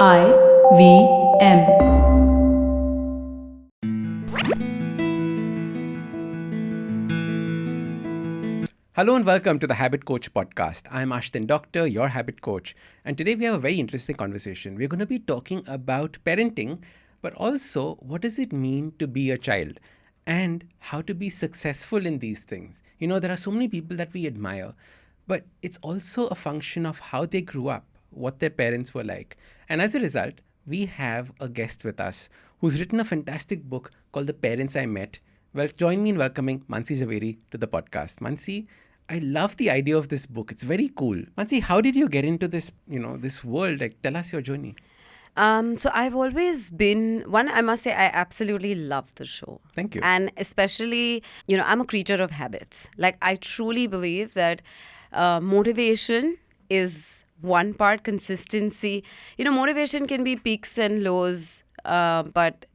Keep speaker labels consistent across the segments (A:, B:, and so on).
A: IVM.
B: Hello and welcome to the Habit Coach podcast. I'm Ashdin Doctor, your habit coach. And today we have a very interesting conversation. We're going to be talking about parenting, but also what does it mean to be a child and how to be successful in these things. You know, there are so many people that we admire, but it's also a function of how they grew up, what their parents were like. And as a result, we have a guest with us who's written a fantastic book called The Parents I Met. Well, join me in welcoming Mansi Zaveri to the podcast. Mansi, I love the idea of this book. It's very cool. Mansi, how did you get into this, this world? Like, tell us your journey.
C: So I've always been one. I must say, I absolutely love the show.
B: Thank you.
C: And especially, I'm a creature of habits. Like, I truly believe that motivation is one part, consistency. Motivation can be peaks and lows, but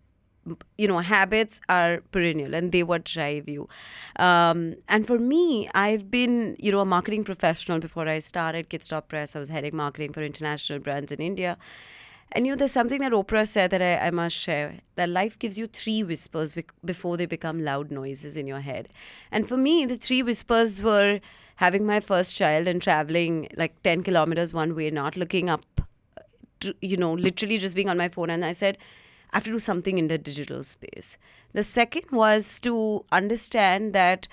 C: habits are perennial and they what drive you. And for me, I've been, a marketing professional before I started Kidstoppress. I was heading marketing for international brands in India. And, there's something that Oprah said that I must share, that life gives you three whispers before they become loud noises in your head. And for me, the three whispers were having my first child and traveling like 10 kilometers one way, not looking up, literally just being on my phone. And I said, I have to do something in the digital space. The second was to understand that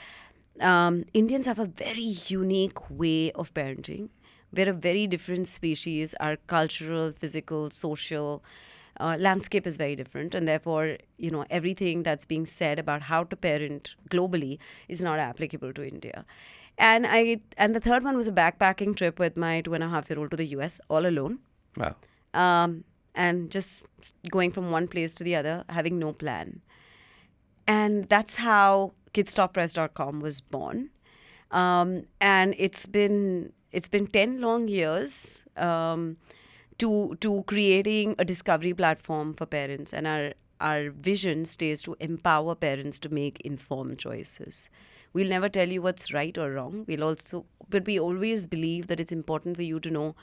C: Indians have a very unique way of parenting. We're a very different species. Our cultural, physical, social landscape is very different. And therefore, everything that's being said about how to parent globally is not applicable to India. And the third one was a backpacking trip with my 2.5-year-old to the US all alone.
B: Wow.
C: And just going from one place to the other, having no plan. And that's how Kidstoppress.com was born. And it's been 10 long years to creating a discovery platform for parents. And our vision stays to empower parents to make informed choices. We'll never tell you what's right or wrong. But we always believe that it's important for you to know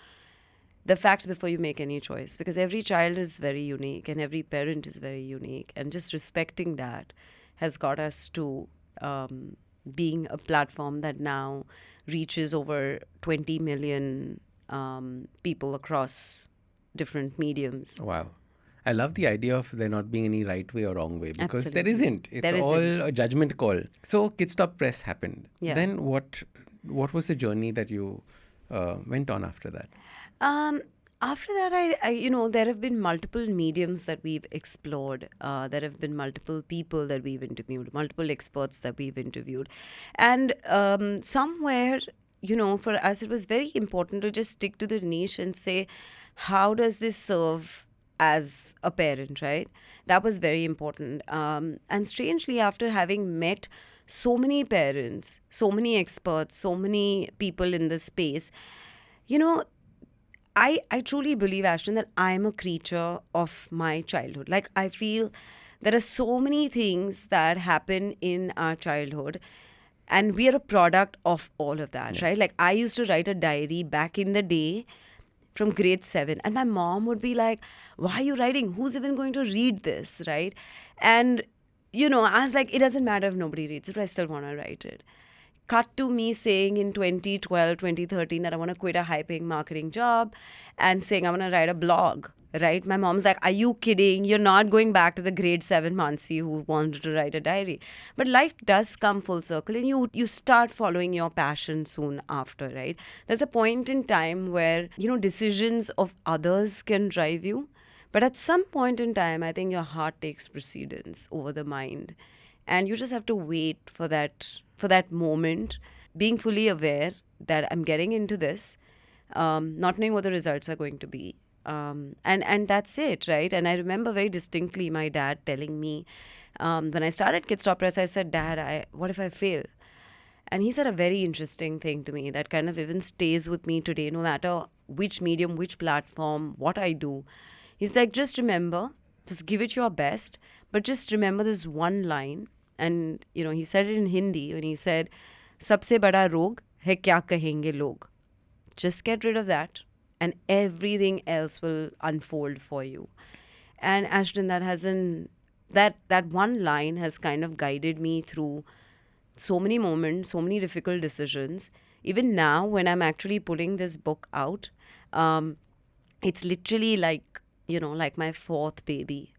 C: the facts before you make any choice, because every child is very unique and every parent is very unique, and just respecting that has got us to being a platform that now reaches over 20 million people across different mediums.
B: Wow. I love the idea of there not being any right way or wrong way, because there
C: Absolutely.
B: isn't. It's all a judgment call. So Kidstoppress happened.
C: Yeah.
B: Then what was the journey that you went on after that?
C: After that, I there have been multiple mediums that we've explored. There have been multiple people that we've interviewed, multiple experts that we've interviewed. And somewhere, for us, it was very important to just stick to the niche and say, how does this serve as a parent, right? That was very important. And strangely, after having met so many parents, so many experts, so many people in this space, I truly believe, Ashton, that I'm a creature of my childhood. Like, I feel there are so many things that happen in our childhood, and we are a product of all of that, right? Like, I used to write a diary back in the day from grade 7, and my mom would be like, why are you writing? Who's even going to read this, right? And, I was like, it doesn't matter if nobody reads it, but I still want to write it. Cut to me saying in 2012, 2013 that I want to quit a high-paying marketing job and saying I want to write a blog, right? My mom's like, are you kidding? You're not going back to the grade 7 Mansi who wanted to write a diary. But life does come full circle, and you start following your passion soon after, right? There's a point in time where, decisions of others can drive you. But at some point in time, I think your heart takes precedence over the mind. And you just have to wait for that moment, being fully aware that I'm getting into this, not knowing what the results are going to be. And that's it, right? And I remember very distinctly my dad telling me, when I started Kidstoppress, I said, Dad, what if I fail? And he said a very interesting thing to me that kind of even stays with me today, no matter which medium, which platform, what I do. He's like, just remember, just give it your best, but just remember this one line. And, he said it in Hindi when he said, Sabse bada rog hai kya kahenge log. Just get rid of that and everything else will unfold for you. And Ashton, that one line has kind of guided me through so many moments, so many difficult decisions. Even now, when I'm actually putting this book out, it's literally like, like my fourth baby.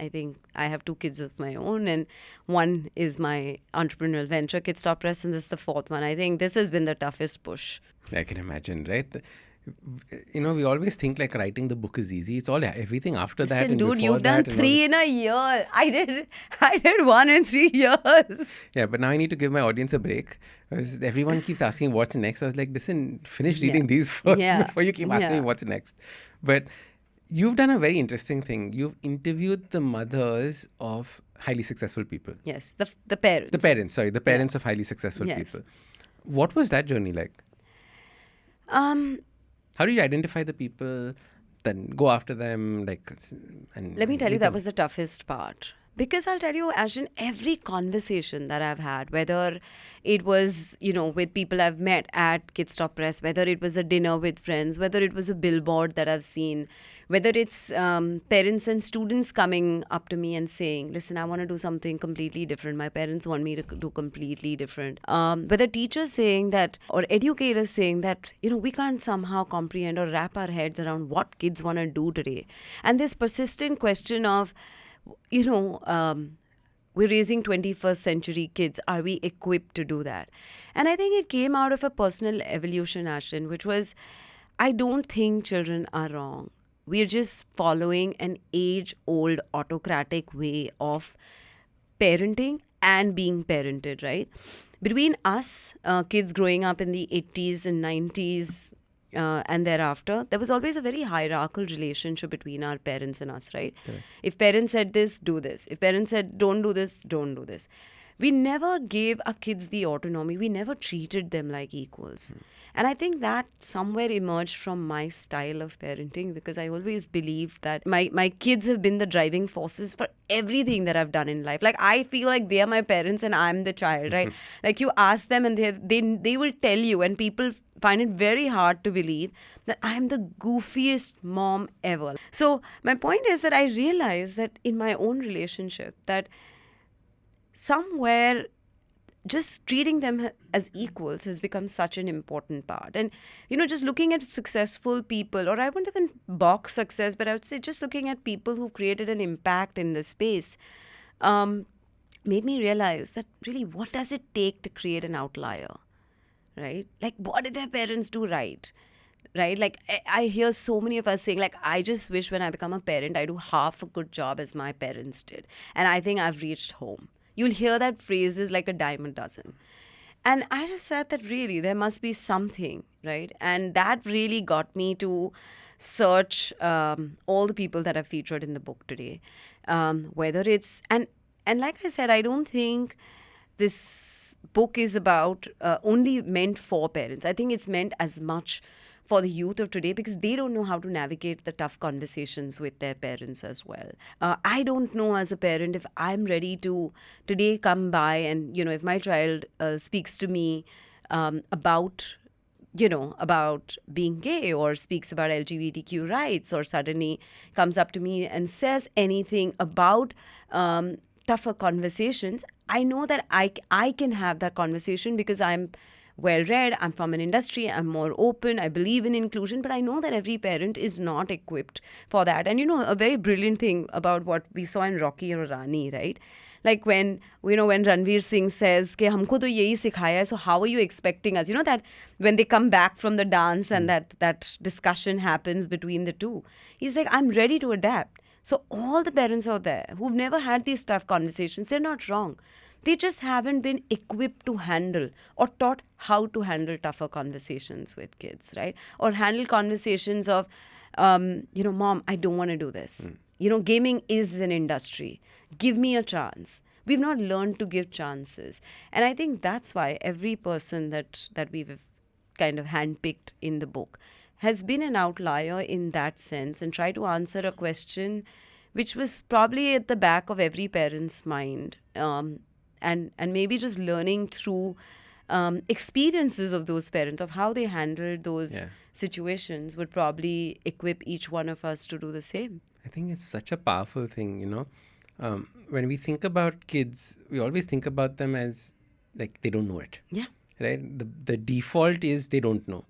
C: I think I have 2 kids of my own, and one is my entrepreneurial venture, Kidstoppress, and this is the fourth one. I think this has been the toughest push.
B: I can imagine, right? We always think like writing the book is easy. It's all everything after that.
C: Listen,
B: And
C: dude,
B: before
C: you've done
B: that and all
C: 3 in a year. I did 1 in 3 years.
B: Yeah, but now I need to give my audience a break. Because everyone keeps asking what's next. I was like, listen, finish reading these first before you keep asking me what's next. But you've done a very interesting thing. You've interviewed the mothers of highly successful people.
C: Yes, the parents.
B: The parents of highly successful people. What was that journey like? How do you identify the people, then go after them? And
C: let me tell you, that was the toughest part. Because I'll tell you, Ashton, every conversation that I've had, whether it was, with people I've met at Kidstoppress, whether it was a dinner with friends, whether it was a billboard that I've seen, whether it's parents and students coming up to me and saying, listen, I want to do something completely different. My parents want me to do completely different. Whether teachers saying that, or educators saying that, we can't somehow comprehend or wrap our heads around what kids want to do today. And this persistent question of, we're raising 21st century kids. Are we equipped to do that? And I think it came out of a personal evolution, Ashton, which was, I don't think children are wrong. We're just following an age-old autocratic way of parenting and being parented, right? Between us, kids growing up in the 80s and 90s, and thereafter, there was always a very hierarchical relationship between our parents and us, right?
B: Correct.
C: If parents said this, do this. If parents said don't do this, don't do this. We never gave our kids the autonomy. We never treated them like equals. And I think that somewhere emerged from my style of parenting, because I always believed that my kids have been the driving forces for everything that I've done in life. Like, I feel like they are my parents and I'm the child, right? Like, you ask them and they will tell you, and people find it very hard to believe that I'm the goofiest mom ever. So my point is that I realized that in my own relationship, that somewhere just treating them as equals has become such an important part. And, just looking at successful people, or I wouldn't even box success, but I would say just looking at people who created an impact in this space, made me realize that really, what does it take to create an outlier, right? Like, what did their parents do right? Right? Like, I hear so many of us saying, like, I just wish when I become a parent, I do half a good job as my parents did. And I think I've reached home. You'll hear that phrases like a dime a dozen. And I just said that really there must be something, right? And that really got me to search all the people that I've featured in the book today. Whether it's, and like I said, I don't think this book is about only meant for parents. I think it's meant as much for the youth of today, because they don't know how to navigate the tough conversations with their parents as well. I don't know as a parent if I'm ready to today come by and, if my child speaks to me about being gay, or speaks about LGBTQ rights, or suddenly comes up to me and says anything about tougher conversations, I know that I can have that conversation because I'm well-read, I'm from an industry, I'm more open, I believe in inclusion, but I know that every parent is not equipped for that. And, a very brilliant thing about what we saw in Rocky or Rani, right? Like when Ranveer Singh says, "Ke humko to yahi sikhaya hai, so how are you expecting us?" That when they come back from the dance and that discussion happens between the two, he's like, "I'm ready to adapt." So all the parents out there who've never had these tough conversations, they're not wrong. They just haven't been equipped to handle or taught how to handle tougher conversations with kids, right? Or handle conversations of, Mom, I don't want to do this. Gaming is an industry. Give me a chance. We've not learned to give chances. And I think that's why every person that we've kind of handpicked in the book has been an outlier in that sense, and try to answer a question which was probably at the back of every parent's mind. And maybe just learning through experiences of those parents, of how they handled those situations would probably equip each one of us to do the same.
B: I think it's such a powerful thing, when we think about kids, we always think about them as like they don't know it,
C: Yeah.
B: right? The default is they don't know.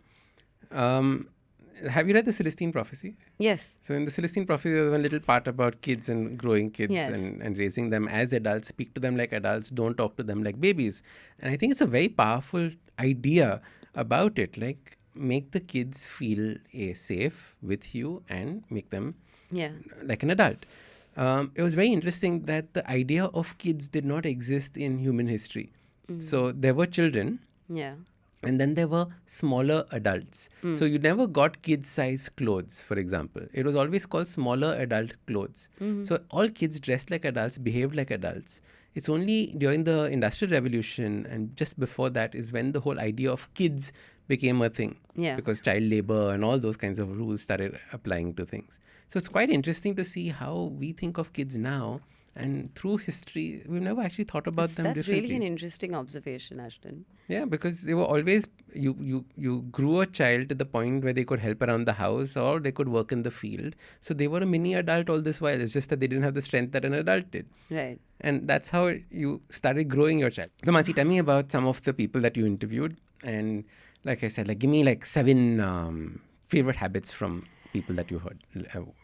B: Have you read the Celestine Prophecy?
C: Yes.
B: So in the Celestine Prophecy, there's one little part about kids and growing kids
C: Yes.
B: and raising them as adults, speak to them like adults, don't talk to them like babies. And I think it's a very powerful idea about it. Like, make the kids feel safe with you and make them
C: Yeah.
B: like an adult. It was very interesting that the idea of kids did not exist in human history. So there were children,
C: Yeah.
B: and then there were smaller adults. So you never got kid-sized clothes, for example. It was always called smaller adult clothes. So all kids dressed like adults, behaved like adults. It's only during the Industrial Revolution and just before that is when the whole idea of kids became a thing.
C: Yeah.
B: Because child labor and all those kinds of rules started applying to things. So it's quite interesting to see how we think of kids now. And through history, we've never actually thought about them
C: That's
B: differently.
C: really an interesting observation, Ashdin.
B: Yeah, because they were always, you grew a child to the point where they could help around the house or they could work in the field. So they were a mini adult all this while. It's just that they didn't have the strength that an adult did.
C: Right.
B: And that's how you started growing your child. So Mansi, tell me about some of the people that you interviewed. And like I said, give me 7 favorite habits from people that you heard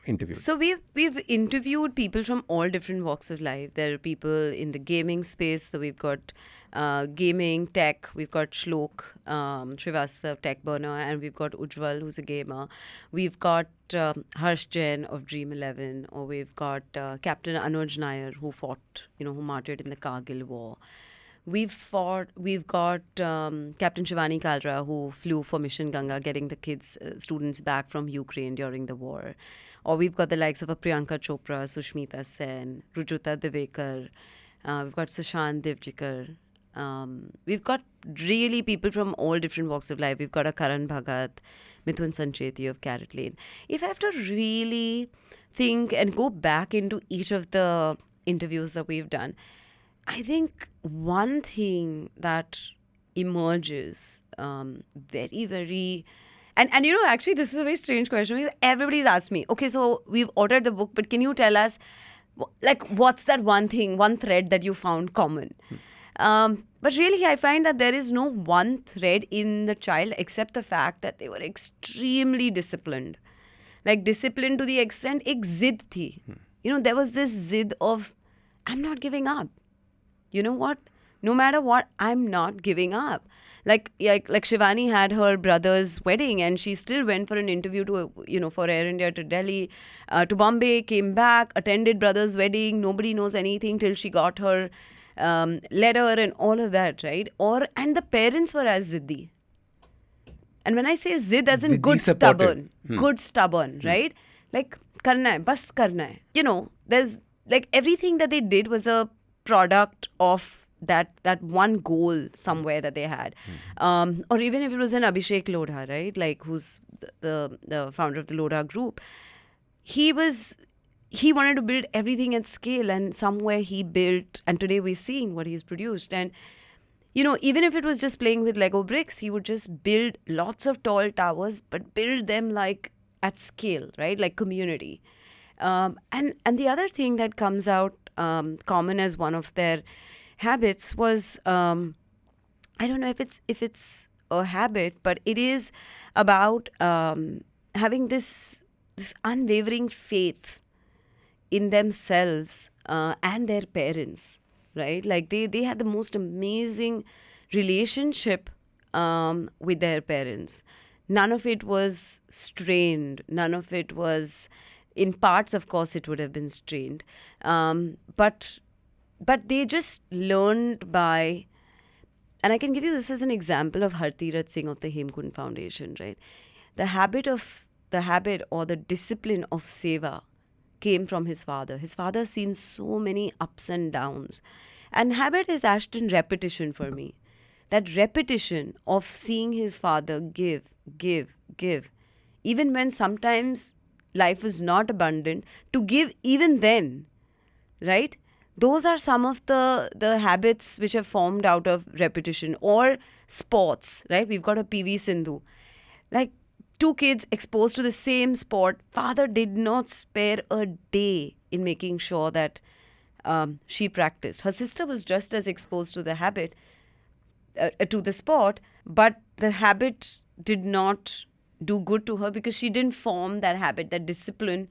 B: interviewed.
C: So we've interviewed people from all different walks of life. There are people in the gaming space. So we've got gaming, tech. We've got Shlok Srivastava, tech burner, and we've got Ujjal, who's a gamer. We've got Harsh Jain of Dream 11, or we've got Captain Anuj Nair, who fought, who martyred in the Kargil War. We've got Captain Shivani Kalra, who flew for Mission Ganga, getting the students back from Ukraine during the war. Or we've got the likes of Priyanka Chopra, Sushmita Sen, Rujuta Divekar. We've got Sushant Devjikar. We've got really people from all different walks of life. We've got a Karan Bhagat, Mithun Sancheti of Carrot Lane. If I have to really think and go back into each of the interviews that we've done, I think one thing that emerges very, very... And actually, this is a very strange question because everybody's asked me, okay, so we've ordered the book, but can you tell us, what's that one thing, one thread that you found common? But really, I find that there is no one thread in the child except the fact that they were extremely disciplined. Disciplined to the extent, ek zid thi. There was this zid of, I'm not giving up. You know what? No matter what, I'm not giving up. Like Shivani had her brother's wedding and she still went for an interview to, for Air India to Delhi, to Bombay, came back, attended brother's wedding. Nobody knows anything till she got her letter and all of that, right? And the parents were as ziddi. And when I say zid, as in
B: Ziddi
C: good
B: supportive.
C: stubborn, right? Karna hai, bas karna hai. There's everything that they did was a product of that one goal somewhere that they had. Or even if it was an Abhishek Lodha, right? Who's the founder of the Lodha group. He wanted to build everything at scale, and somewhere he built, and today we're seeing what he's produced. And even if it was just playing with Lego bricks, he would just build lots of tall towers, but build them at scale, right? Like community. And the other thing that comes out common as one of their habits was, I don't know if it's a habit, but it is about having this unwavering faith in themselves and their parents, right? They had the most amazing relationship with their parents. None of it was strained. None of it was... In parts, of course, it would have been strained. But they just learned by... And I can give you this as an example of Hartirat Singh of the Hemkund Foundation, right? The habit or the discipline of seva came from his father. His father has seen so many ups and downs. And habit is Ashdin repetition for me. That repetition of seeing his father give. Even when sometimes life is not abundant, to give even then, right? Those are some of the habits which have formed out of repetition. Or sports, right? We've got a PV Sindhu. two kids exposed to the same sport. Father did not spare a day in making sure that she practiced. Her sister was just as exposed to the habit, to the sport, but the habit did not do good to her because she didn't form that habit, that discipline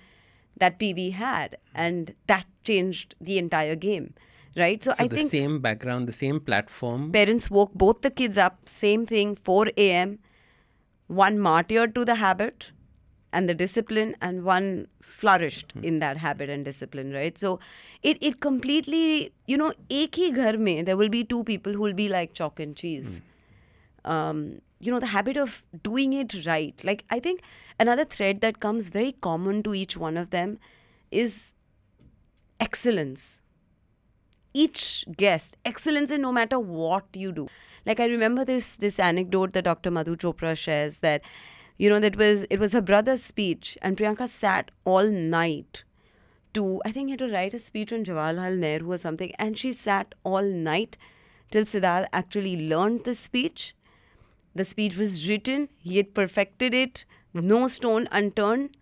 C: that PV had, and that changed the entire game, right? So I
B: the
C: think
B: same background, the same platform.
C: parents woke both the kids up, same thing, 4 a.m. One martyred to the habit and the discipline, and one flourished in that habit and discipline, right? So it completely, ek hi ghar mein, there will be two people who will be like chalk and cheese. The habit of doing it right. Like, I think another thread that comes very common to each one of them is excellence. Each guest, excellence in no matter what you do. Like, I remember this anecdote that Dr. Madhu Chopra shares that, that it was her brother's speech, and Priyanka sat all night to, I think he had to write a speech on Jawaharlal Nehru or something, and she sat all night till Siddharth actually learned the speech. The speech was written, he had perfected it, no stone unturned,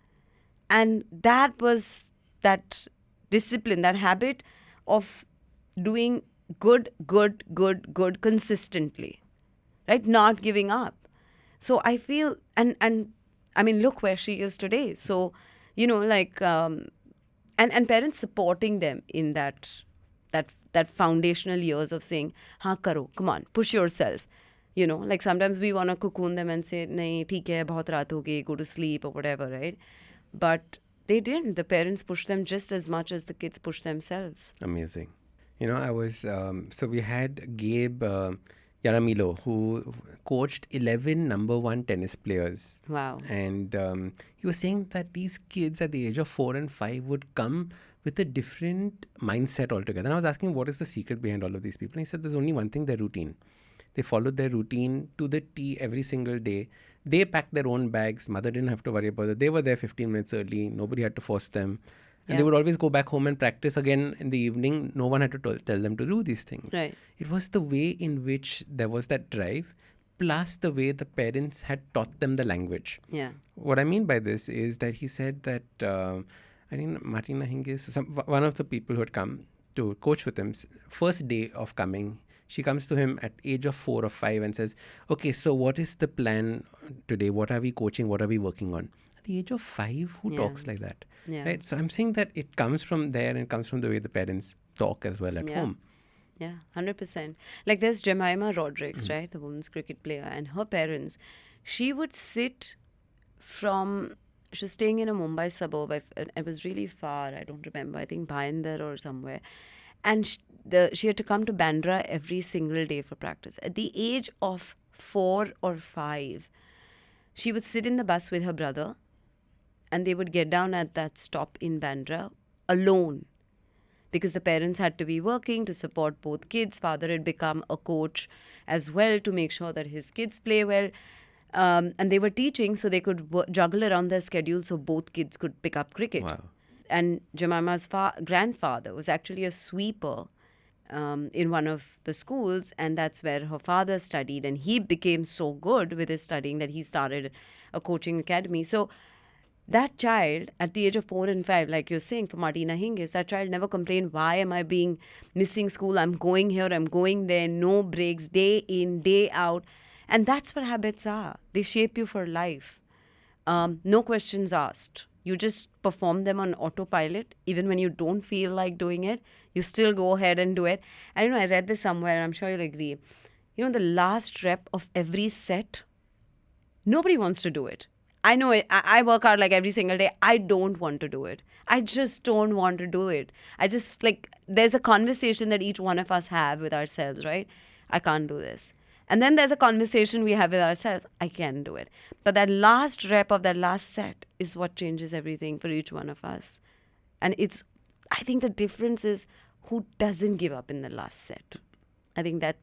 C: and that was that discipline, that habit of doing good consistently, right? Not giving up. So I feel, and I mean, look where she is today. So, and parents supporting them in that foundational years of saying, हाँ करो, come on, push yourself. Like sometimes we want to cocoon them and say, nahi, theek hai, bahut raat ho gayi, go to sleep or whatever, right? But they didn't. The parents pushed them just as much as the kids pushed themselves.
B: Amazing. I was, so we had Gabe Yaramilo, who coached 11 number one tennis players.
C: Wow.
B: And he was saying that these kids at the age of 4 and 5 would come with a different mindset altogether. And I was asking, what is the secret behind all of these people? And he said, there's only one thing, their routine. They followed their routine to the T every single day. They packed their own bags. Mother didn't have to worry about it. They were there 15 minutes early. Nobody had to force them. And they would always go back home and practice again in the evening. No one had to tell them to do these things.
C: Right.
B: It was the way in which there was that drive, plus the way the parents had taught them the language.
C: Yeah.
B: What I mean by this is that he said that, I think Martina Hingis, one of the people who had come to coach with him, first day of coming, she comes to him at age of 4 or 5 and says, okay, so what is the plan today? What are we coaching? What are we working on? At the age of 5, who talks like that?
C: Yeah.
B: Right? So I'm saying that it comes from there and it comes from the way the parents talk as well at home.
C: Yeah, 100%. Like there's Jemima Rodrigues, right? The women's cricket player, and her parents, she would sit she was staying in a Mumbai suburb. It was really far. I don't remember. I think Bhayandar or somewhere. And she had to come to Bandra every single day for practice. At the age of 4 or 5, she would sit in the bus with her brother, and they would get down at that stop in Bandra alone, because the parents had to be working to support both kids. Father had become a coach as well to make sure that his kids play well. And they were teaching, so they could juggle around their schedule so both kids could pick up cricket.
B: Wow.
C: And Jemima's grandfather was actually a sweeper in one of the schools, and that's where her father studied. And he became so good with his studying that he started a coaching academy. So that child at the age of 4 and 5, like you're saying for Martina Hingis, that child never complained, why am I being missing school? I'm going here, I'm going there, no breaks, day in, day out. And that's what habits are. They shape you for life. No questions asked. You just perform them on autopilot. Even when you don't feel like doing it, you still go ahead and do it. And I read this somewhere, and I'm sure you'll agree. The last rep of every set, nobody wants to do it. I know it. I work out like every single day. I don't want to do it. I just don't want to do it. I just there's a conversation that each one of us have with ourselves, right? I can't do this. And then there's a conversation we have with ourselves. I can do it. But that last rep of that last set is what changes everything for each one of us. And I think the difference is who doesn't give up in the last set. I think that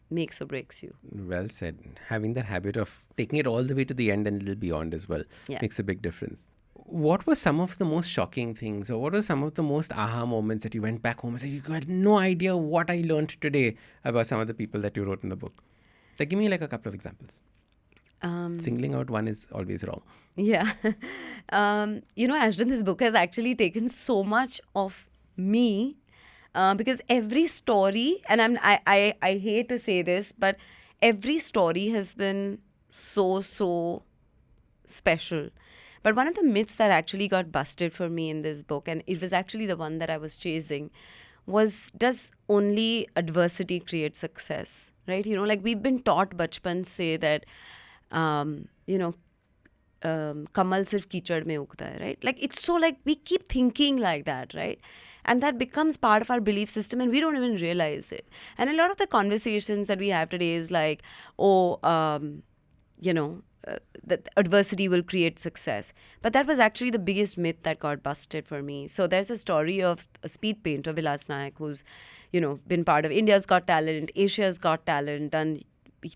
C: makes or breaks you.
B: Well said. Having that habit of taking it all the way to the end and a little beyond as well makes a big difference. What were some of the most shocking things, or what were some of the most aha moments that you went back home and said, you had no idea what I learned today about some of the people that you wrote in the book? Give me a couple of examples. Singling out one is always wrong.
C: Yeah. Ashton, this book has actually taken so much of me because every story, and I hate to say this, but every story has been so special. But one of the myths that actually got busted for me in this book, and it was actually the one that I was chasing, was does only adversity create success? Right? Like we've been taught bachpan say that, um, you know, kamal sirf kichad mein ugta hai, right? Like it's so like we keep thinking like that, right? And that becomes part of our belief system and we don't even realize it. And a lot of the conversations that we have today is like, oh, that adversity will create success. But that was actually the biggest myth that got busted for me. So there's a story of a speed painter, Vilas Nayak, who's, been part of India's Got Talent, Asia's Got Talent, done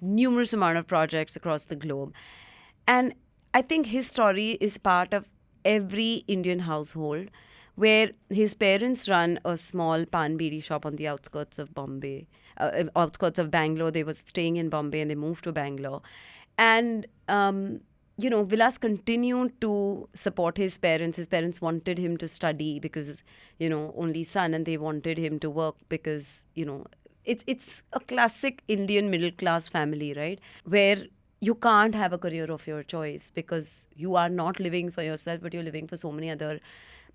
C: numerous amount of projects across the globe. And I think his story is part of every Indian household where his parents run a small pan bidi shop on the outskirts of outskirts of Bangalore. They were staying in Bombay and they moved to Bangalore. And, Vilas continued to support his parents. His parents wanted him to study because, only son, and they wanted him to work because, it's a classic Indian middle class family, right? Where you can't have a career of your choice because you are not living for yourself, but you're living for so many other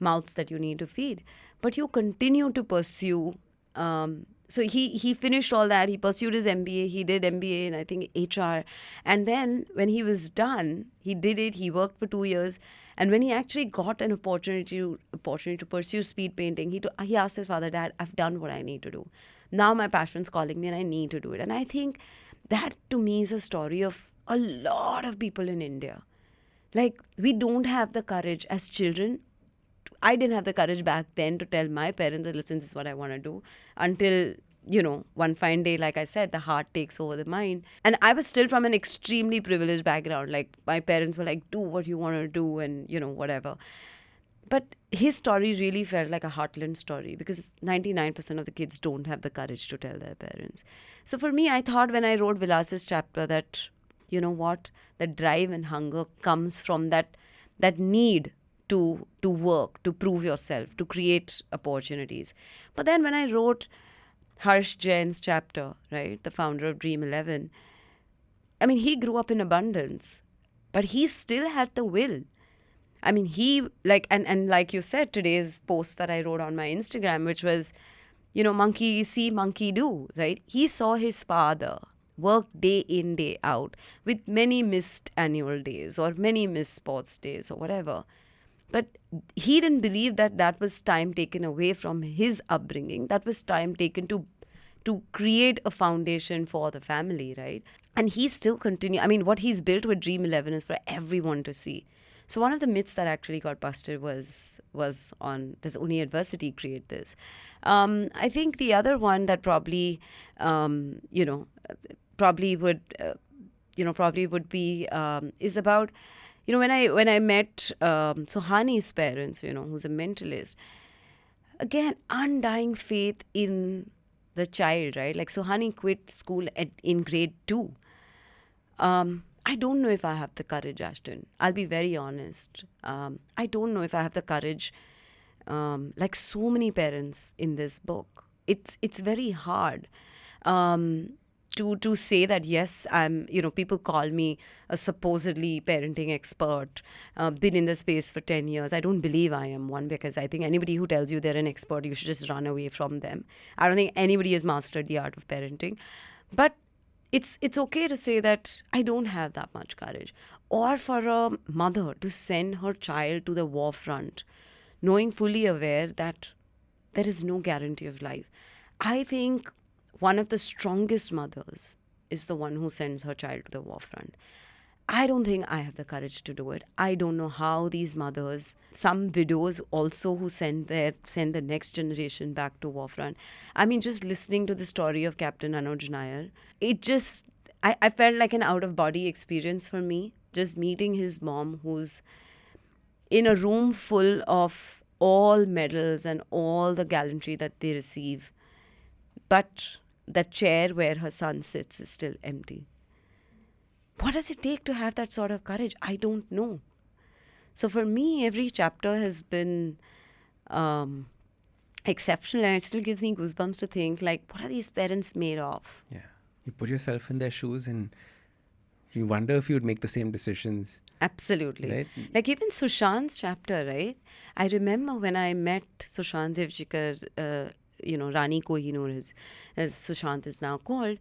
C: mouths that you need to feed. But you continue to pursue. So he finished all that. He pursued his MBA. He did MBA in, I think, HR. And then when he was done, he did it. He worked for 2 years. And when he actually got an opportunity to pursue speed painting, he asked his father, Dad, I've done what I need to do. Now my passion's calling me and I need to do it. And I think that to me is a story of a lot of people in India. Like, we don't have the courage as children. I didn't have the courage back then to tell my parents that, listen, this is what I want to do, until, one fine day, like I said, the heart takes over the mind. And I was still from an extremely privileged background. Like, my parents were like, do what you want to do and, whatever. But his story really felt like a heartland story because 99% of the kids don't have the courage to tell their parents. So for me, I thought when I wrote Vilas's chapter that, that drive and hunger comes from that need to work, to prove yourself, to create opportunities. But then when I wrote Harsh Jain's chapter, right, the founder of Dream 11, I mean, he grew up in abundance, but he still had the will. I mean, he, like, and like you said, today's post that I wrote on my Instagram, which was, monkey see, monkey do, right? He saw his father work day in, day out with many missed annual days or many missed sports days or whatever. But he didn't believe that that was time taken away from his upbringing. That was time taken to create a foundation for the family, right? And he still continued. I mean, what he's built with Dream 11 is for everyone to see. So one of the myths that actually got busted was on, does only adversity create this? I think the other one that probably would be is about, when I met Suhani's parents, who's a mentalist, again, undying faith in the child, right? Like, Suhani quit school in grade 2. I don't know if I have the courage, Ashton. I'll be very honest. I don't know if I have the courage, like so many parents in this book. It's very hard to say that, yes, I'm, people call me a supposedly parenting expert, been in the space for 10 years. I don't believe I am one, because I think anybody who tells you they're an expert, you should just run away from them. I don't think anybody has mastered the art of parenting. But it's okay to say that I don't have that much courage. Or for a mother to send her child to the war front, knowing fully aware that there is no guarantee of life. I think one of the strongest mothers is the one who sends her child to the war front. I don't think I have the courage to do it. I don't know how these mothers, some widows also who send the next generation back to war front. I mean, just listening to the story of Captain Anuj Nair, I felt like an out-of-body experience for me. Just meeting his mom, who's in a room full of all medals and all the gallantry that they receive. But the chair where her son sits is still empty. what does it take to have that sort of courage? I don't know. So for me, every chapter has been exceptional, and it still gives me goosebumps to think, like, what are these parents made of?
B: Yeah. You put yourself in their shoes and you wonder if you would make the same decisions.
C: Absolutely.
B: Right?
C: Like even Sushant's chapter, right? I remember when I met Sushant Devjikar, Rani Kohinoor, as Sushant is now called.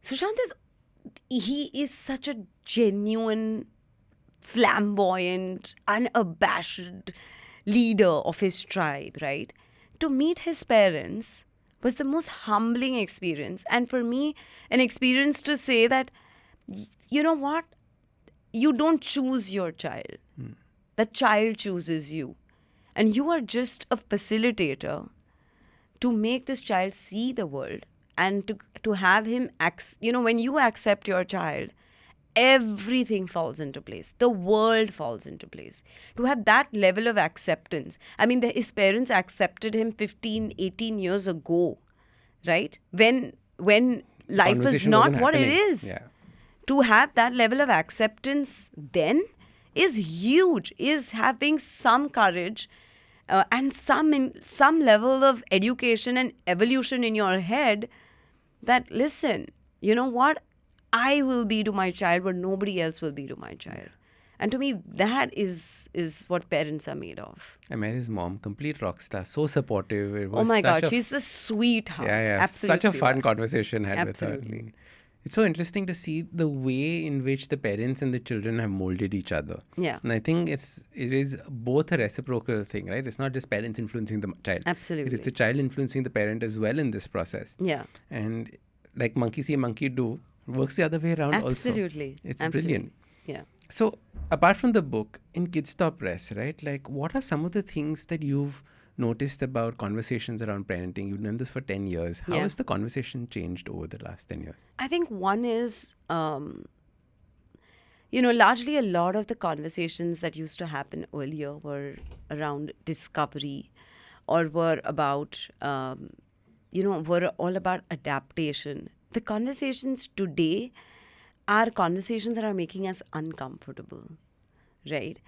C: Sushant he is such a genuine, flamboyant, unabashed leader of his tribe, right? To meet his parents was the most humbling experience. And for me, an experience to say that, you know what? You don't choose your child. The child chooses you. And you are just a facilitator to make this child see the world and to have him, when you accept your child, everything falls into place. The world falls into place. To have that level of acceptance. I mean, his parents accepted him 15, 18 years ago, right? When life was
B: Conversation
C: not
B: wasn't
C: what it
B: happening.
C: is.
B: Yeah.
C: To have that level of acceptance then is huge, is having some courage and some level of education and evolution in your head that, listen, you know what? I will be to my child what nobody else will be to my child. And to me, that is what parents are made of.
B: I met his mom, complete rock star, so supportive. It was
C: Oh my
B: such
C: God, she's a sweetheart.
B: yeah,
C: Absolutely.
B: such a fun conversation I had
C: Absolutely.
B: with her. It's so interesting to see the way in which the parents and the children have molded each other.
C: Yeah.
B: And I think it is both a reciprocal thing, right? It's not just parents influencing the child.
C: Absolutely.
B: It is the child influencing the parent as well in this process.
C: Yeah.
B: And like monkey see, monkey do, works the other way around also.
C: Absolutely.
B: It's
C: Absolutely.
B: brilliant.
C: Yeah.
B: So apart from the book, in Kidstoppress, right? Like what are some of the things that you've noticed about conversations around parenting? You've done this for 10 years. How
C: Yeah.
B: has the conversation changed over the last 10 years?
C: I think one is, largely a lot of the conversations that used to happen earlier were around discovery or were about, were all about adaptation. The conversations today are conversations that are making us uncomfortable, right?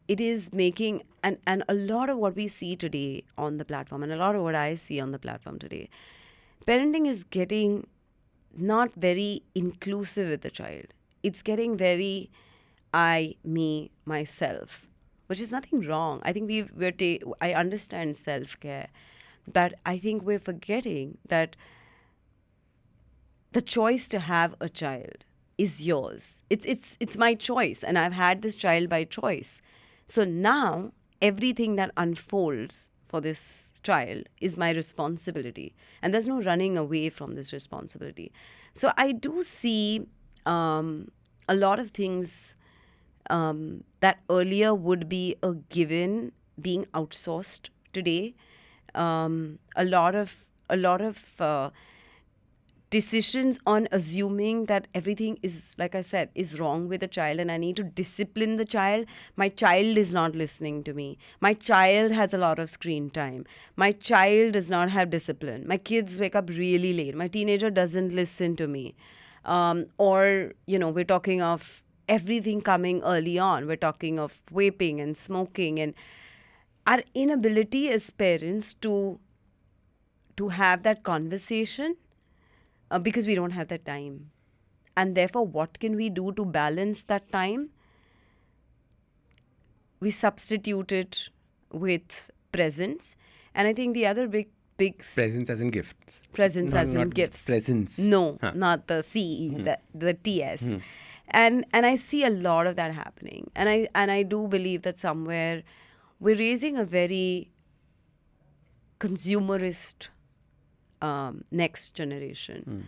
C: It is making, and a lot of what we see today on the platform, and a lot of what I see on the platform today, parenting is getting not very inclusive with the child. It's getting very I, me, myself, which is nothing wrong. I think I understand self-care, but I think we're forgetting that the choice to have a child is yours. It's my choice, and I've had this child by choice. So now everything that unfolds for this child is my responsibility, and there's no running away from this responsibility. So I do see a lot of things that earlier would be a given being outsourced today. A lot of decisions on assuming that everything is, like I said, is wrong with the child and I need to discipline the child. My child is not listening to me. My child has a lot of screen time. My child does not have discipline. My kids wake up really late. My teenager doesn't listen to me. We're talking of everything coming early on. We're talking of vaping and smoking, and our inability as parents to have that conversation because we don't have that time. And therefore, what can we do to balance that time? We substitute it with presents. And I think the other big
B: Presents as in gifts.
C: presents
B: No,
C: as in
B: not
C: gifts.
B: presents.
C: No,
B: Huh.
C: not the CE, the TS. And I see a lot of that happening. And I do believe that somewhere we're raising a very consumerist next generation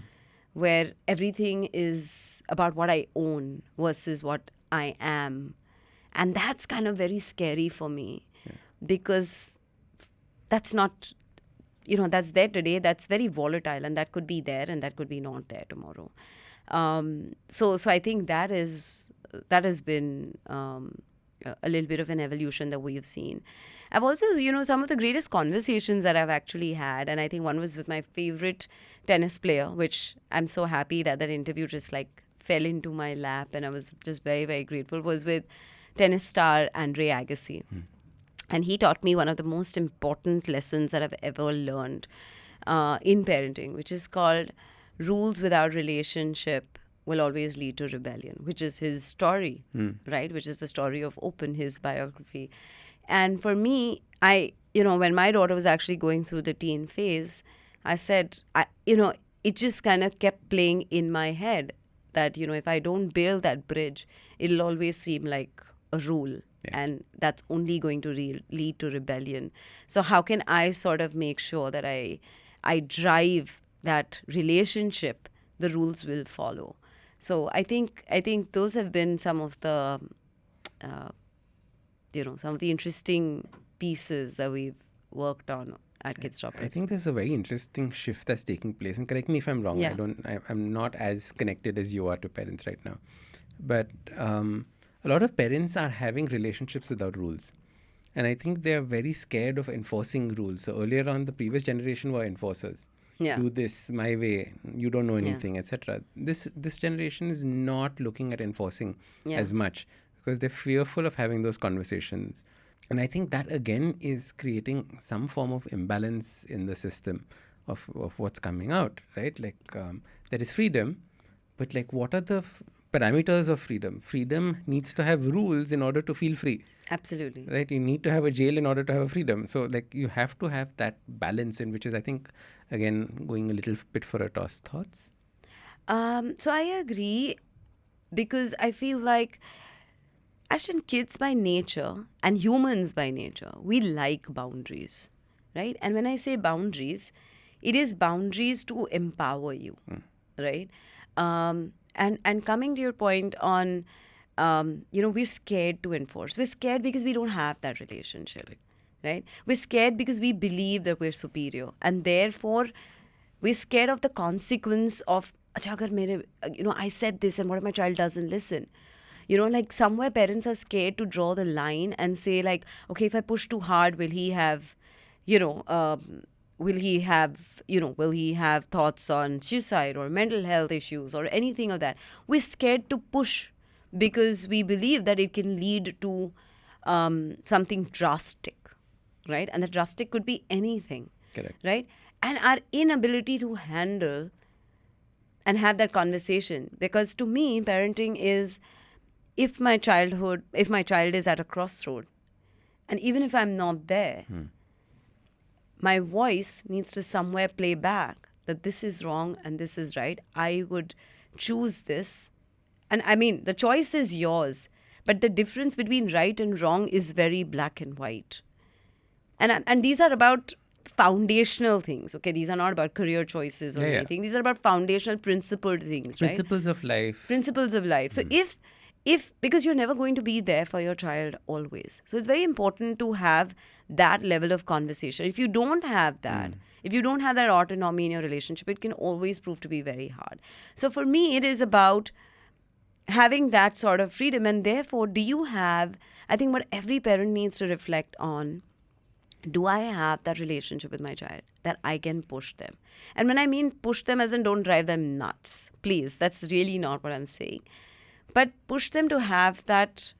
C: where everything is about what I own versus what I am. And that's kind of very scary for me because that's not, that's there today. That's very volatile, and that could be there and that could be not there tomorrow. So I think that has been a little bit of an evolution that we've seen. I've also, some of the greatest conversations that I've actually had, and I think one was with my favorite tennis player, which I'm so happy that interview just fell into my lap, and I was just very, very grateful, was with tennis star Andre Agassi. And he taught me one of the most important lessons that I've ever learned in parenting, which is called rules without relationship will always lead to rebellion, which is his story, right? Which is the story of Open, his biography. And for me, when my daughter was actually going through the teen phase, I said, it just kind of kept playing in my head that, if I don't build that bridge, it'll always seem like a rule. Yeah. And that's only going to lead to rebellion. So how can I sort of make sure that I drive that relationship, the rules will follow. So I think those have been some of the some of the interesting pieces that we've worked on at Kidstoppress.
B: I think there's a very interesting shift that's taking place, and correct me if I'm wrong.
C: Yeah.
B: I'm not as connected as you are to parents right now, but a lot of parents are having relationships without rules. And I think they're very scared of enforcing rules. So earlier on, the previous generation were enforcers.
C: Yeah.
B: Do this my way, you don't know anything, etc. This generation is not looking at enforcing as much because they're fearful of having those conversations. And I think that again is creating some form of imbalance in the system of what's coming out, right? Like there is freedom, but like what are the parameters of freedom? Freedom needs to have rules in order to feel free.
C: Absolutely.
B: Right? You need to have a jail in order to have a freedom. So like you have to have that balance, in which is, I think, again, going a little bit for a toss. Thoughts?
C: So I agree, because I feel like Ashton, kids by nature and humans by nature, we like boundaries, right? And when I say boundaries, it is boundaries to empower you, right? And coming to your point on, we're scared to enforce. We're scared because we don't have that relationship, right? We're scared because we believe that we're superior. And therefore, we're scared of the consequence of, I said this and what if my child doesn't listen? Like somewhere parents are scared to draw the line and say like, okay, if I push too hard, will he have thoughts on suicide or mental health issues or anything of that? We're scared to push because we believe that it can lead to something drastic, right? And the drastic could be anything.
B: Correct.
C: Right? And our inability to handle and have that conversation. Because to me, parenting is, if my child is at a crossroad, and even if I'm not there, my voice needs to somewhere play back that this is wrong and this is right. I would choose this. And I mean, the choice is yours, but the difference between right and wrong is very black and white. And these are about foundational things, okay? These are not about career choices or anything. These are about foundational principled things, right?
B: Principles of life.
C: Principles of life. So if because you're never going to be there for your child always. So it's very important to have that level of conversation. If you don't have that, if you don't have that autonomy in your relationship, it can always prove to be very hard. So for me, it is about having that sort of freedom. And therefore, I think what every parent needs to reflect on, do I have that relationship with my child that I can push them? And when I mean push them as in don't drive them nuts, please, that's really not what I'm saying. But push them to have that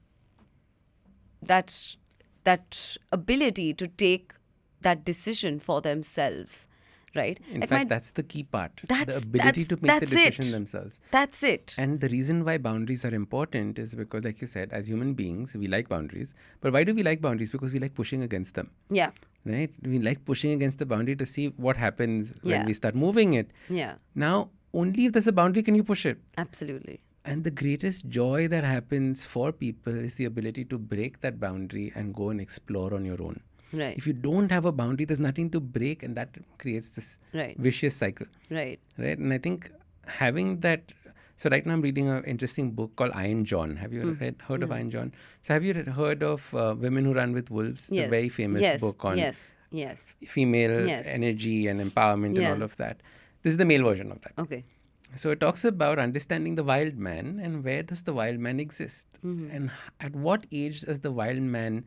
C: ability to take that decision for themselves, right?
B: In fact, that's the key part. The ability to make the decision themselves.
C: That's it.
B: And the reason why boundaries are important is because, like you said, as human beings, we like boundaries. But why do we like boundaries? Because we like pushing against them.
C: Yeah.
B: Right? We like pushing against the boundary to see what happens when we start moving it.
C: Yeah.
B: Now, only if there's a boundary can you push it.
C: Absolutely.
B: And the greatest joy that happens for people is the ability to break that boundary and go and explore on your own.
C: Right.
B: If you don't have a boundary, there's nothing to break, and that creates this vicious cycle.
C: Right.
B: Right. And I think having that. So right now I'm reading an interesting book called Iron John. Have you heard of Iron John? So have you heard of Women Who Run with Wolves? It's a very famous book on female energy and empowerment and all of that. This is the male version of that.
C: Okay.
B: So it talks about understanding the wild man and where does the wild man exist, and at what age does the wild man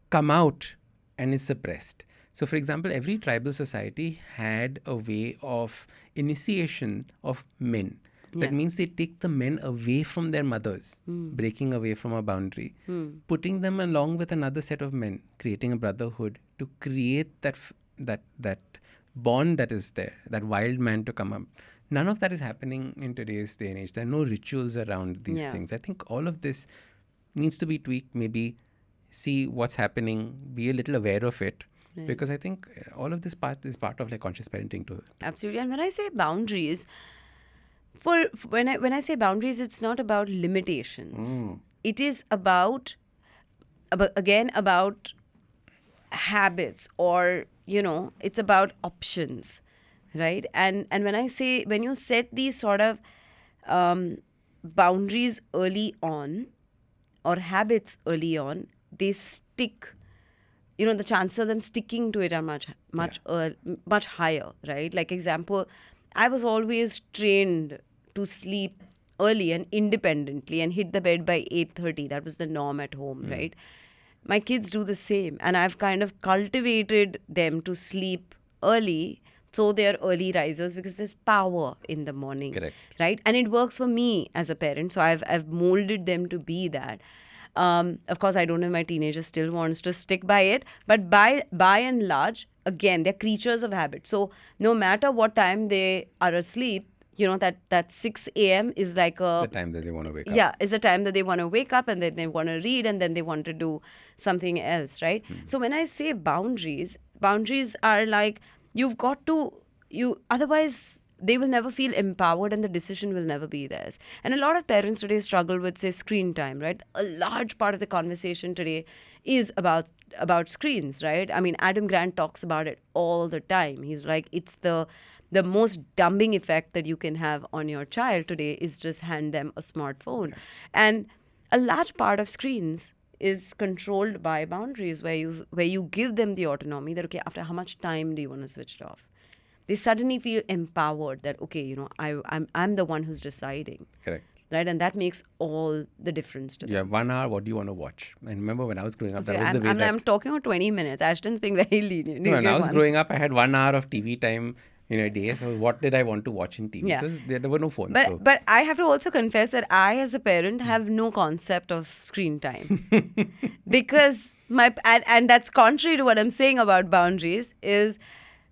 B: come out and is suppressed. So for example, every tribal society had a way of initiation of men, That means they take the men away from their mothers, breaking away from a boundary, putting them along with another set of men, creating a brotherhood to create that bond that is there, that wild man to come up. None of that is happening in today's day and age. There are no rituals around these things. I think all of this needs to be tweaked, maybe see what's happening, be a little aware of it. Because I think all of this is part of like conscious parenting too.
C: Absolutely. And when I say boundaries, when I say boundaries, it's not about limitations. It is about habits, or it's about options, right? And when you set these sort of boundaries early on, or habits early on, they stick. The chances of them sticking to it are much higher, right? Like example, I was always trained to sleep early and independently and hit the bed by 8:30. That was the norm at home, right? My kids do the same, and I've kind of cultivated them to sleep early, so they're early risers, because there's power in the morning.
B: Correct.
C: Right? And it works for me as a parent, so I've molded them to be that. Of course, I don't know if my teenager still wants to stick by it, but by and large, again, they're creatures of habit. So no matter what time they are asleep, that 6 a.m. is like
B: the time that they want to wake up.
C: Yeah, is the time that they want to wake up, and then they want to read, and then they want to do something else, right? So when I say boundaries are like, you've got to, otherwise they will never feel empowered, and the decision will never be theirs. And a lot of parents today struggle with, say, screen time, right? A large part of the conversation today is about screens, right? I mean, Adam Grant talks about it all the time. He's like, it's the most dumbing effect that you can have on your child today is just hand them a smartphone. And a large part of screens is controlled by boundaries, where you give them the autonomy that, okay, after how much time do you want to switch it off? They suddenly feel empowered that, okay, I'm the one who's deciding.
B: Correct.
C: Right? And that makes all the difference to them.
B: Yeah, 1 hour, what do you want to watch? I remember when I was growing up, that was the way
C: I'm talking about 20 minutes. Ashton's being very lenient.
B: When I was growing up, I had 1 hour of TV time in a day. So what did I want to watch in TV?
C: Yeah.
B: There were no phones.
C: But I have to also confess that I, as a parent, have no concept of screen time. Because and that's contrary to what I'm saying about boundaries, is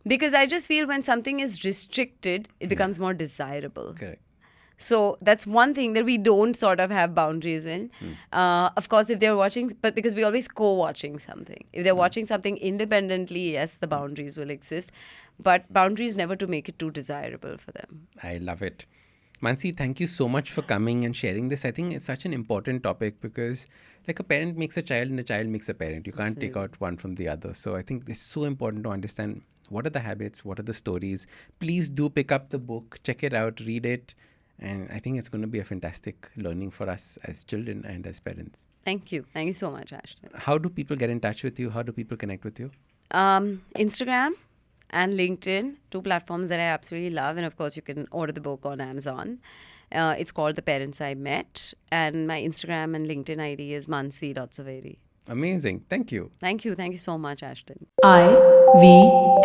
C: because I just feel when something is restricted, it becomes more desirable.
B: Correct.
C: So that's one thing that we don't sort of have boundaries in. Of course, if they're watching, but because we're always co-watching something. If they're watching something independently, yes, the boundaries will exist. But boundaries never to make it too desirable for them.
B: I love it. Mansi, thank you so much for coming and sharing this. I think it's such an important topic, because like a parent makes a child and a child makes a parent. You can't take out one from the other. So I think it's so important to understand what are the habits, what are the stories. Please do pick up the book, check it out, read it. And I think it's going to be a fantastic learning for us as children and as parents.
C: Thank you. Thank you so much, Ashdin.
B: How do people get in touch with you? How do people connect with you?
C: Instagram and LinkedIn, two platforms that I absolutely love. And of course, you can order the book on Amazon. It's called The Parents I Met. And my Instagram and LinkedIn ID is Mansi.Zaveri.
B: Amazing. Thank you.
C: Thank you. Thank you so much, Ashdin.
A: IVM.